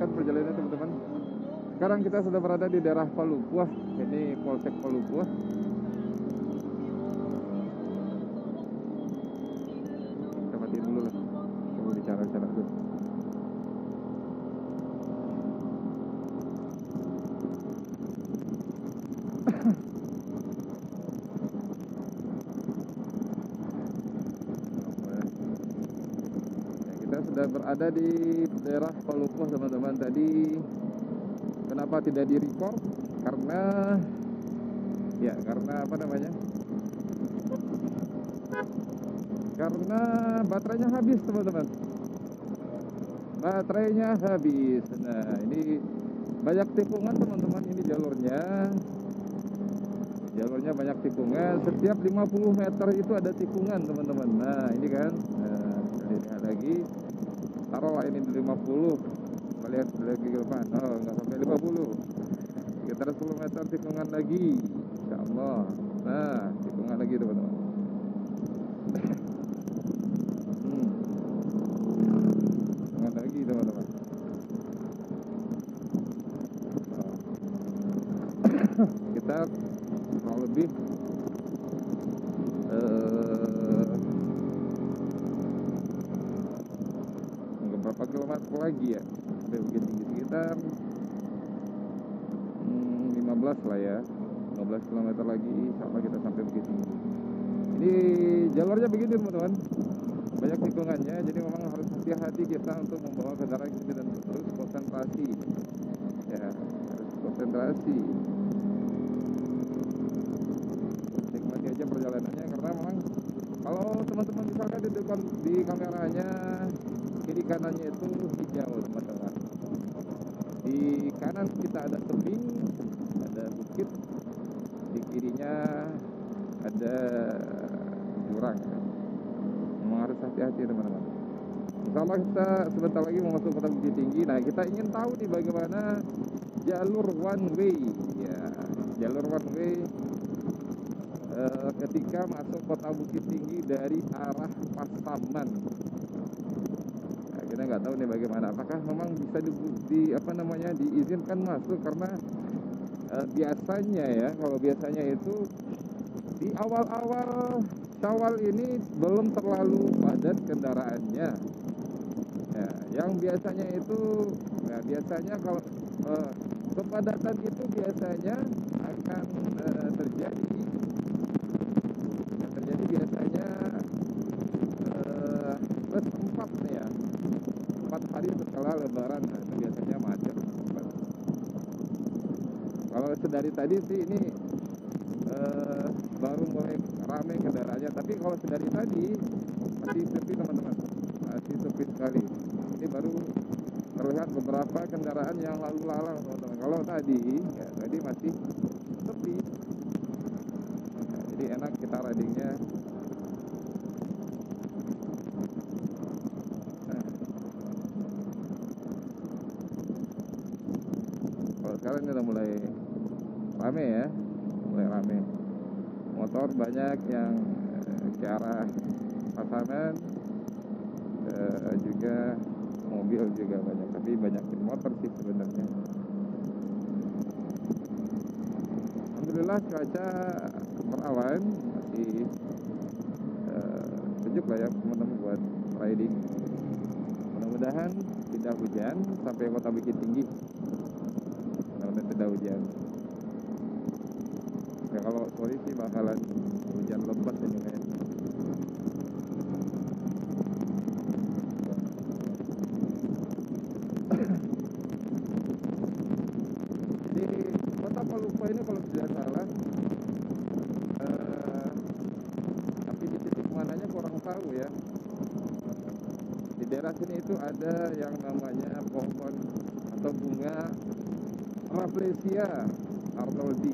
lanjutkan perjalanan teman-teman. Sekarang kita sudah berada di daerah Palupuah. Ini Polsek Palupuah. Kita matiin dulu lah. Coba bicara-bicara dulu. Sudah berada di daerah Palupuah teman-teman. Tadi kenapa tidak di record? Karena apa namanya? Karena baterainya habis teman-teman. Baterainya habis. Nah ini banyak tikungan teman-teman. Ini jalurnya banyak tikungan. Setiap 50 meter itu ada tikungan teman-teman. Nah ini kan, kita lihat lagi. Taruhlah ini di 50. Kita lihat lagi ke depan. Oh, nggak sampai 50. Sekitar 10 meter tikungan lagi. Insya Allah. Nah, tikungan lagi teman-teman. Tikungan lagi teman-teman. Kita kurang lebih berapa kilometer lagi ya sampai Bukit Tinggi? Sekitar 15 lah ya, 15 kilometer lagi sama kita sampai Bukit Tinggi. Ini jalurnya begini teman-teman, banyak tikungannya, jadi memang harus hati-hati kita untuk membawa kendaraan kita dan terus konsentrasi ya, harus konsentrasi. Nikmati aja perjalanannya, karena memang kalau teman-teman misalnya di kameranya kiri kanannya itu hijau teman-teman. Di kanan kita ada tebing, ada bukit, di kirinya ada jurang. Memang harus hati-hati teman-teman. Insya kita sebentar lagi mau masuk kota Bukit Tinggi. Nah kita ingin tahu nih bagaimana jalur one way ya, jalur one way ketika masuk kota Bukit Tinggi dari arah Pasaman. Kita nggak tahu nih bagaimana, apakah memang bisa diizinkan masuk, karena biasanya ya, kalau biasanya itu di awal-awal Syawal ini belum terlalu padat kendaraannya ya, yang biasanya itu biasanya kalau kepadatan itu biasanya akan terjadi biasanya plus 4 nih ya, 4 hari setelah Lebaran. Nah, itu biasanya macet. Kalau sedari tadi sih ini baru mulai ramai kendaraannya, tapi kalau sedari tadi masih sepi teman-teman, masih sepi sekali. Ini baru terlihat beberapa kendaraan yang lalu lalang teman-teman. Kalau tadi masih sepi. Nah, jadi enak kita ridingnya. Sekarang ini udah mulai rame ya, mulai rame. Motor banyak yang ke arah Pasaman, juga mobil juga banyak, tapi banyakin motor sih sebenarnya. Alhamdulillah cuaca berawan, masih sejuk lah ya teman-teman buat riding. Mudah-mudahan tidak hujan sampai kota Bukit Tinggi. Tidak hujan ya, kalau sore sih bakalan hujan lebat ini kayaknya. Di kota Palupuah ini kalau tidak salah, tapi di titik mananya kurang tahu ya. Di daerah sini itu ada yang namanya pohon atau bunga Rafflesia Arnoldi,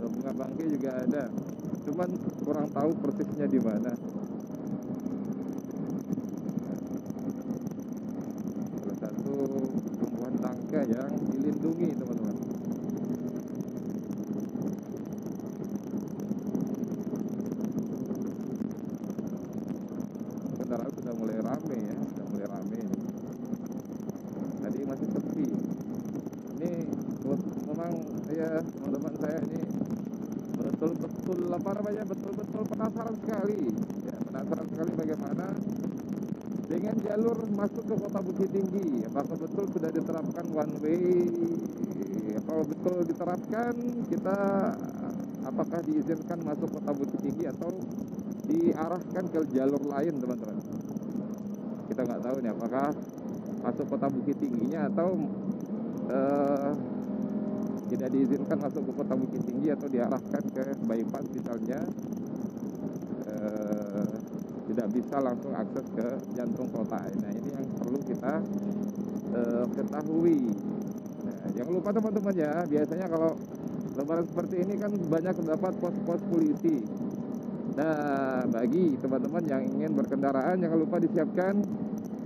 bunga bangkai juga ada, cuman kurang tahu persisnya di mana. Salah satu tumbuhan langka yang dilindungi teman-teman. Kendaraan sudah mulai ramai ya, sudah mulai ramai. saya, teman-teman saya ini betul-betul apa namanya, betul-betul penasaran sekali ya, penasaran sekali bagaimana dengan jalur masuk ke Kota Bukit Tinggi. Apakah betul sudah diterapkan one way? Kalau betul diterapkan, kita apakah diizinkan masuk Kota Bukit Tinggi atau diarahkan ke jalur lain, teman-teman? Kita nggak tahu nih apakah masuk Kota Bukit Tingginya atau tidak diizinkan masuk ke Kota Bukit Tinggi atau diarahkan ke bypass misalnya, tidak bisa langsung akses ke jantung kota. Nah, ini yang perlu kita ketahui. Nah, jangan lupa teman-teman ya, biasanya kalau lebaran seperti ini kan banyak terdapat pos-pos polisi. Nah, bagi teman-teman yang ingin berkendaraan, jangan lupa disiapkan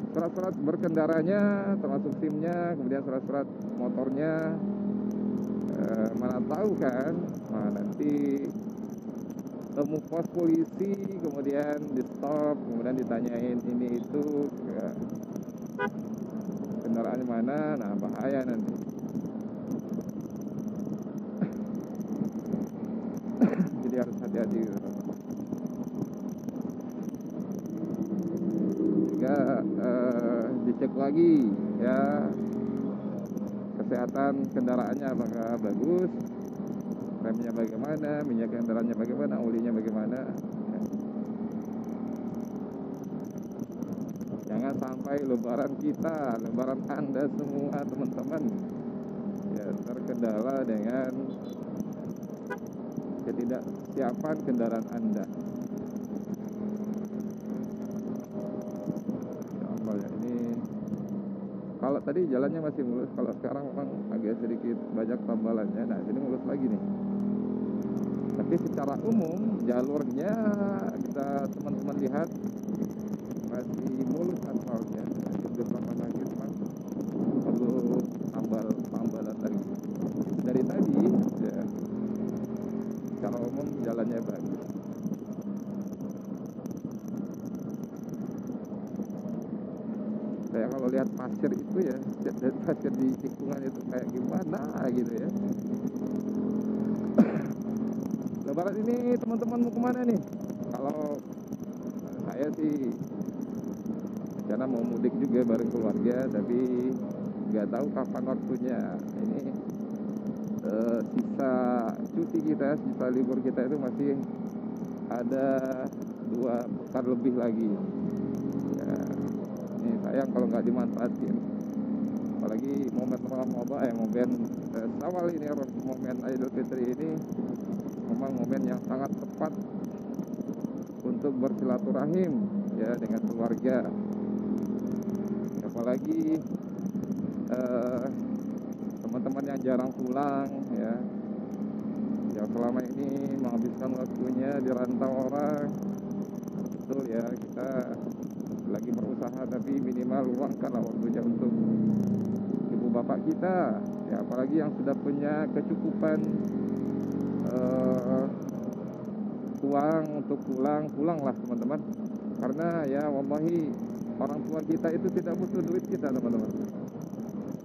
surat-surat berkendaranya, termasuk SIM-nya, kemudian surat-surat motornya. Mana tahu kan, nanti temu pos polisi, kemudian di stop, kemudian ditanyain ini itu ya, kendaraannya mana, nah bahaya nanti. Jadi harus hati-hati gitu. Juga dicek lagi ya, kesehatan kendaraannya apakah bagus, remnya bagaimana, minyak kendaraannya bagaimana, olinya bagaimana. Jangan sampai lebaran kita, lebaran Anda semua teman-teman ya terkendala dengan ketidaksiapan kendaraan Anda. Ya ini kalau tadi jalannya masih mulus, kalau sekarang memang agak sedikit banyak tambalannya. Nah, ini mulus lagi nih. Tapi secara umum jalurnya kita teman-teman lihat masih mulus aspalnya. Beberapa lagi memang perlu tambalan lagi. Dari tadi ya, secara umum jalannya bagus. Saya kalau lihat pasir itu ya, pasir di tikungan itu kayak gimana gitu ya. Lebaran ini teman-teman mau kemana nih? Kalau saya sih rencana mau mudik juga bareng keluarga, tapi nggak tahu kapan waktunya. Ini sisa cuti kita, sisa libur kita itu masih ada 2 pekan lebih lagi. Ya, ini sayang kalau nggak dimanfaatin. Apalagi momen awal ini, momen Idul Fitri ini memang momen yang sangat tepat untuk bersilaturahim ya dengan keluarga. Apalagi teman-teman yang jarang pulang ya, yang selama ini menghabiskan waktunya di rantau orang. Betul ya, kita lagi berusaha tapi minimal luangkanlah waktunya untuk ibu bapak kita ya, apalagi yang sudah punya kecukupan uang untuk pulanglah teman-teman, karena ya wallahi orang tua kita itu tidak butuh duit kita teman-teman.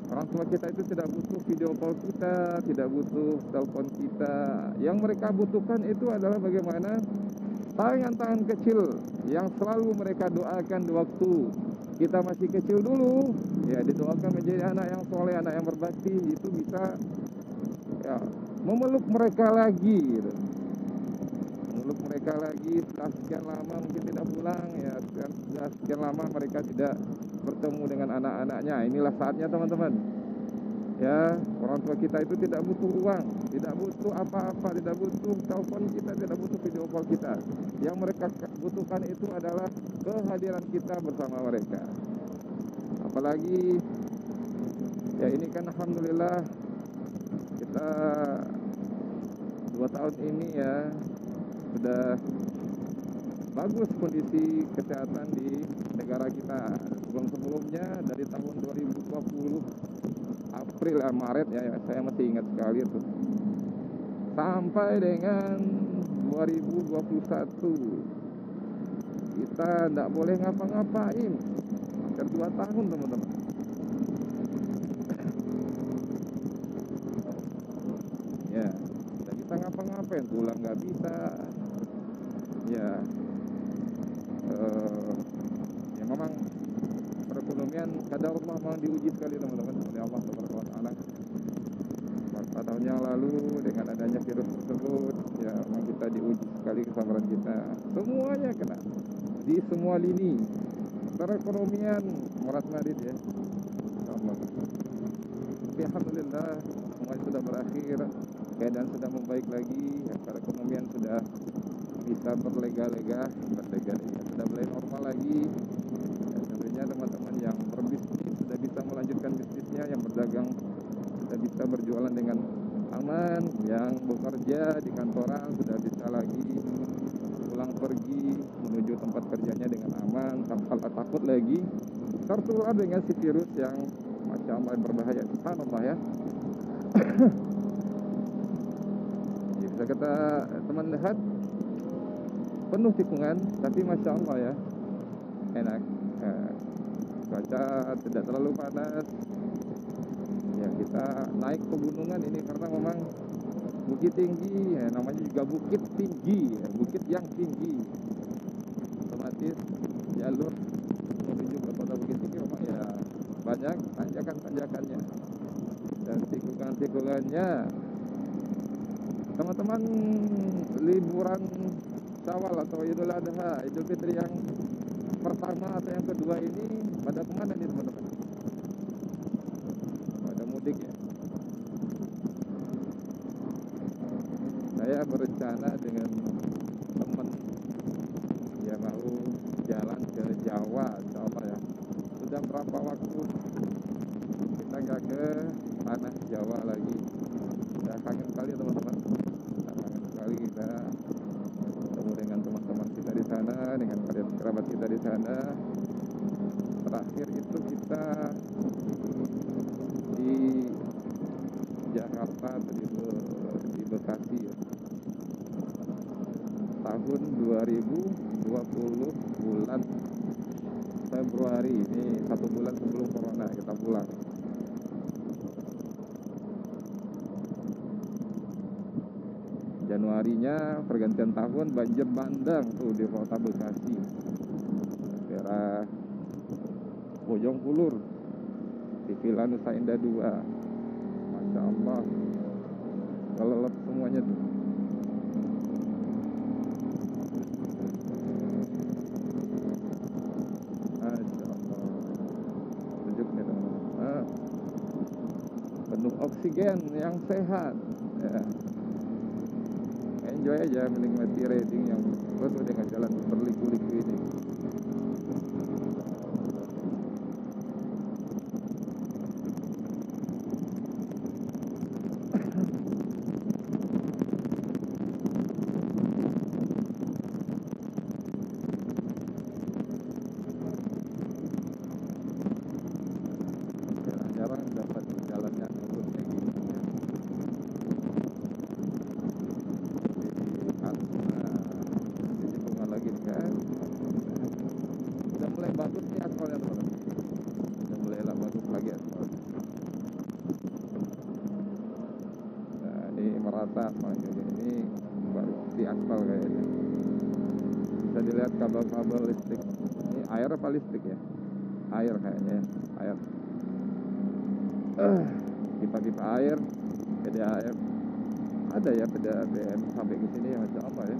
Orang tua kita itu tidak butuh video call kita, tidak butuh telepon kita. Yang mereka butuhkan itu adalah bagaimana tangan-tangan kecil yang selalu mereka doakan di waktu kita masih kecil dulu ya, didoakan menjadi anak yang soleh, anak yang berbakti. Itu bisa ya memeluk mereka lagi gitu. Memeluk mereka lagi setelah sekian lama mungkin tidak pulang ya, setelah sekian lama mereka tidak bertemu dengan anak-anaknya. Inilah saatnya teman-teman ya, orang tua kita itu tidak butuh uang, tidak butuh apa-apa, tidak butuh telepon kita, tidak butuh video call kita. Yang mereka butuhkan itu adalah kehadiran kita bersama mereka. Apalagi ya ini kan alhamdulillah kita 2 tahun ini ya sudah bagus kondisi kesehatan di negara kita. Sebelumnya dari tahun 2020 April Maret ya, saya masih ingat sekali itu, sampai dengan 2021 kita tidak boleh ngapa-ngapain. Hampir 2 tahun teman-teman. pengen pulang nggak bisa. Ya, ya memang perekonomian kadar Allah memang diuji sekali teman-teman oleh Allah Subhanahu wa taala. Beberapa tahun yang lalu dengan adanya virus tersebut, ya memang kita diuji sekali kesabaran kita. Semuanya kena di semua lini perekonomian morat marit ya. Allah. Tapi alhamdulillah semua sudah berakhir, keadaan sudah membaik lagi, ya, perekonomian sudah bisa berlega-lega, sudah mulai normal lagi. Ya, tentunya teman-teman yang berbisnis sudah bisa melanjutkan bisnisnya, yang berdagang sudah bisa berjualan dengan aman, yang bekerja di kantoran sudah bisa lagi pulang pergi menuju tempat kerjanya dengan aman tanpa takut lagi tertular dengan si virus yang macam berbahaya. Subhanallah ya. Jadi bisa kita teman lihat penuh tikungan, tapi masya Allah ya, enak. Cuaca tidak terlalu panas. Ya, kita naik pegunungan ini karena memang bukit tinggi, ya, namanya juga bukit tinggi, ya, bukit yang tinggi. Otomatis jalur menuju ke kota Bukit Tinggi memang ya banyak tanjakan-tanjakannya dan tikungan-tikungannya. Teman-teman liburan Syawal atau Idul Adha, Idul Fitri yang pertama atau yang kedua ini pada kemana nih teman-teman? Pada mudik ya. Saya berencana dengan teman ya mau jalan ke Jawa, insyaallah ya. Sudah berapa waktu kita nggak ke tanah Jawa lagi. Sudah kangen sekali teman-teman. Kangen sekali kita ketemu dengan teman-teman kita di sana, dengan kerabat kita di sana. Terakhir itu kita di Jakarta atau di Bekasi ya. Tahun 2020 bulan Februari, ini 1 bulan sebelum corona kita pulang. Januarinya pergantian tahun banjir bandang tuh di kota Bekasi, daerah Bojong Kulur, di Villa Nusa Indah 2. Masya Allah, kelelep semuanya tuh. Masya Allah, sejuk nih teman-teman. Penuh oksigen yang sehat ya. Enjoy aja menikmati riding yang penuh dengan jalan berliku-liku ini. Jarang-jarang dapat jalan yang lurus kayak gini ya. Di tikungan lagi nih kan. Udah mulai bagus nih aspalnya teman-teman. Udah mulai bagus lagi aspal. Nah ini merata aspalnya. Ini baru di aspal kayaknya. Bisa dilihat kabel-kabel listrik. Ini air apa listrik ya? Air kayaknya ya. Air. Pipa-pipa air, PDAM. Ada ya PDAM sampai ke sini ya, Masya Allah ya.